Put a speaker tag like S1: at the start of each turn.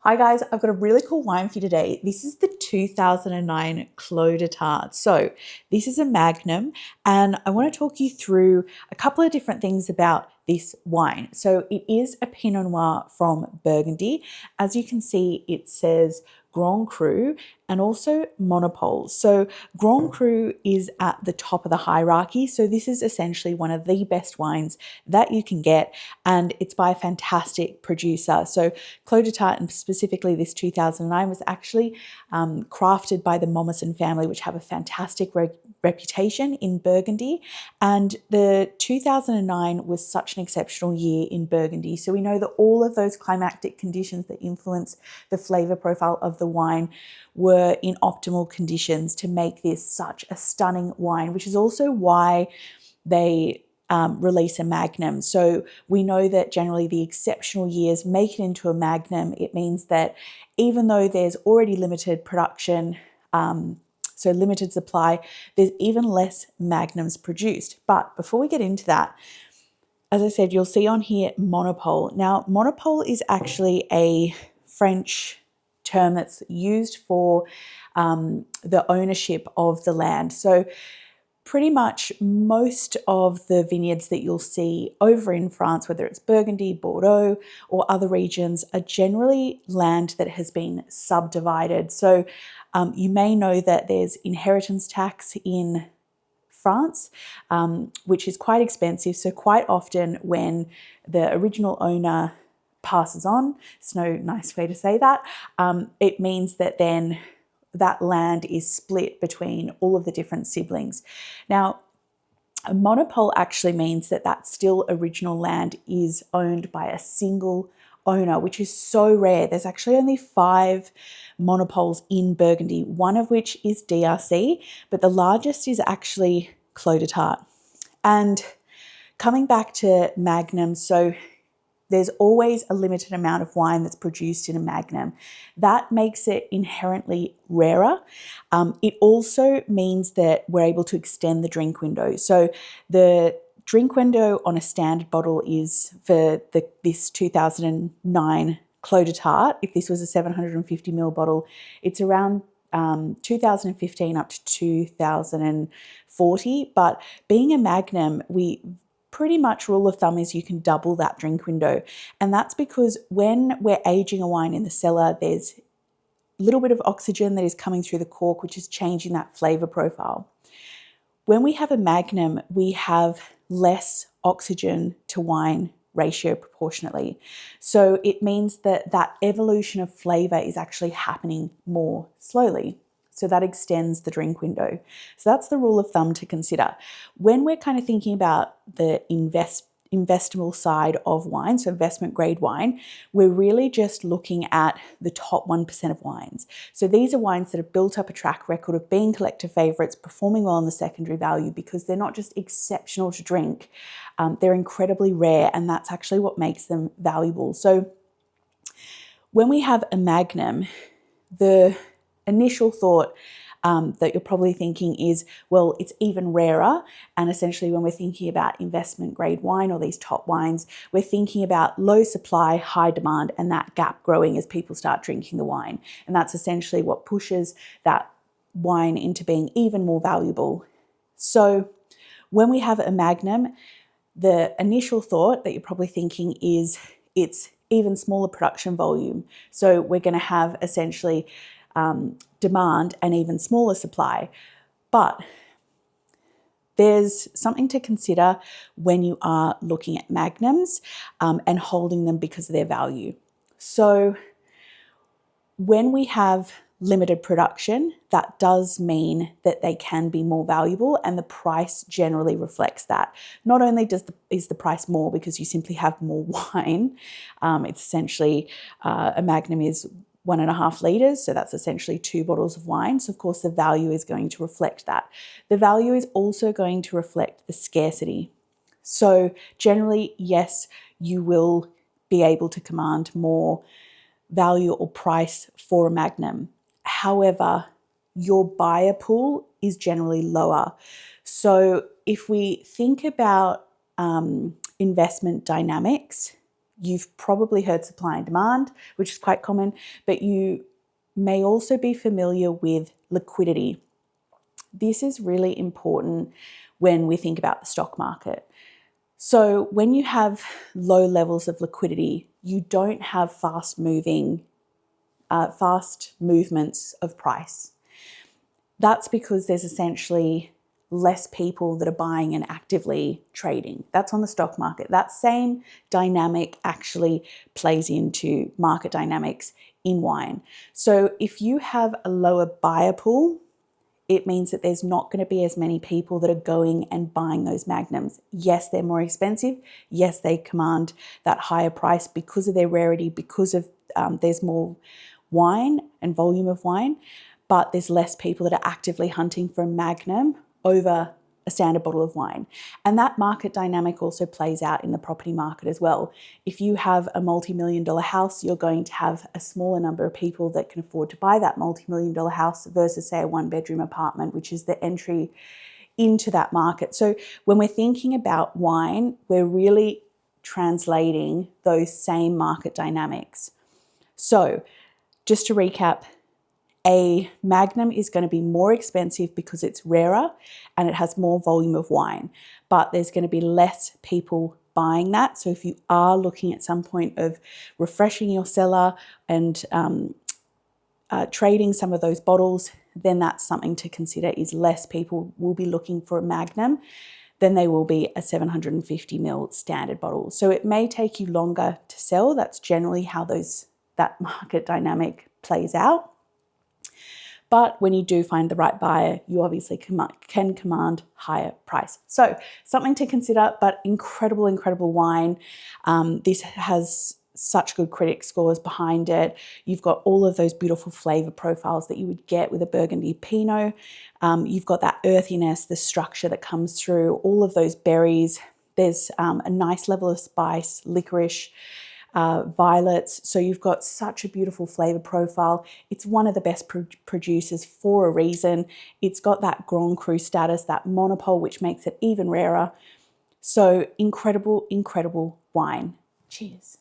S1: Hi guys, I've got a really cool wine for you today. This is the 2009 Clos de Tart. So this is a magnum and I want to talk you through a couple of different things about this wine. So it is a Pinot Noir from Burgundy. As you can see, it says Grand Cru and also monopole. So Grand Cru is at the top of the hierarchy. So this is essentially one of the best wines that you can get, and it's by a fantastic producer. So Clos de Tart, and specifically this 2009, was actually crafted by the Mommessin family, which have a fantastic reputation in Burgundy. And the 2009 was such an exceptional year in Burgundy. So we know that all of those climatic conditions that influence the flavor profile of the wine were in optimal conditions to make this such a stunning wine, which is also why they release a magnum. So we know that generally the exceptional years make it into a magnum. It means that even though there's already limited production, so limited supply, there's even less magnums produced. But before we get into that, as I said, you'll see on here monopole. Now, monopole is actually a French term that's used for the ownership of the land. So pretty much most of the vineyards that you'll see over in France, whether it's Burgundy, Bordeaux, or other regions, are generally land that has been subdivided. So you may know that there's inheritance tax in France, which is quite expensive. So quite often when the original owner passes on, it's no nice way to say that, it means that then that land is split between all of the different siblings. Now, a monopole actually means that that still original land is owned by a single owner, which is so rare. There's actually only 5 monopoles in Burgundy, one of which is DRC, but the largest is actually Clos de Tart. And coming back to magnum, so there's always a limited amount of wine that's produced in a magnum. That makes it inherently rarer. It also means that we're able to extend the drink window. So the drink window on a standard bottle is for this 2009 Clos de Tart. If this was a 750ml bottle, it's around 2015 up to 2040. But being a magnum, we pretty much rule of thumb is you can double that drink window. And that's because when we're aging a wine in the cellar, there's a little bit of oxygen that is coming through the cork, which is changing that flavor profile. When we have a magnum, we have less oxygen to wine ratio proportionately. So it means that that evolution of flavor is actually happening more slowly. So that extends the drink window. So that's the rule of thumb to consider. When we're kind of thinking about the investable side of wine, so investment grade wine, we're really just looking at the top 1% of wines. So these are wines that have built up a track record of being collector favorites, performing well in the secondary value, because they're not just exceptional to drink, they're incredibly rare, and that's actually what makes them valuable. So when we have a magnum, the initial thought that you're probably thinking is, well, it's even rarer. And essentially when we're thinking about investment grade wine or these top wines, we're thinking about low supply, high demand, and that gap growing as people start drinking the wine. And that's essentially what pushes that wine into being even more valuable. So when we have a magnum, the initial thought that you're probably thinking is it's even smaller production volume. So we're going to have essentially demand and even smaller supply. But there's something to consider when you are looking at magnums and holding them because of their value. So when we have limited production, that does mean that they can be more valuable, and the price generally reflects that. Not only is the price more because you simply have more wine, it's essentially a magnum is 1.5 litres, so that's essentially 2 bottles of wine. So of course the value is going to reflect that. The value is also going to reflect the scarcity. So generally, yes, you will be able to command more value or price for a magnum. However, your buyer pool is generally lower. So if we think about investment dynamics, you've probably heard supply and demand, which is quite common, but you may also be familiar with liquidity. This is really important when we think about the stock market. So when you have low levels of liquidity, you don't have fast movements of price. That's because there's essentially less people that are buying and actively trading. That's on the stock market. That same dynamic actually plays into market dynamics in wine. So if you have a lower buyer pool, it means that there's not going to be as many people that are going and buying those magnums. Yes, they're more expensive. Yes, they command that higher price because of their rarity, because of there's more wine and volume of wine, but there's less people that are actively hunting for a magnum over a standard bottle of wine. And that market dynamic also plays out in the property market as well. If you have a multi-million-dollar house, you're going to have a smaller number of people that can afford to buy that multi-million-dollar house versus, say, a one-bedroom apartment, which is the entry into that market. So when we're thinking about wine, we're really translating those same market dynamics. So just to recap, a magnum is going to be more expensive because it's rarer and it has more volume of wine, but there's going to be less people buying that. So if you are looking at some point of refreshing your cellar and trading some of those bottles, then that's something to consider, is less people will be looking for a magnum than they will be a 750 ml standard bottle. So it may take you longer to sell. That's generally how that market dynamic plays out. But when you do find the right buyer, you obviously can command higher price. So something to consider, but incredible, incredible wine. This has such good critic scores behind it. You've got all of those beautiful flavor profiles that you would get with a Burgundy Pinot. You've got that earthiness, the structure that comes through, all of those berries. There's a nice level of spice, licorice, violets. So you've got such a beautiful flavor profile. It's one of the best producers for a reason. It's got that Grand Cru status, that monopole, which makes it even rarer. So incredible, incredible wine. Cheers.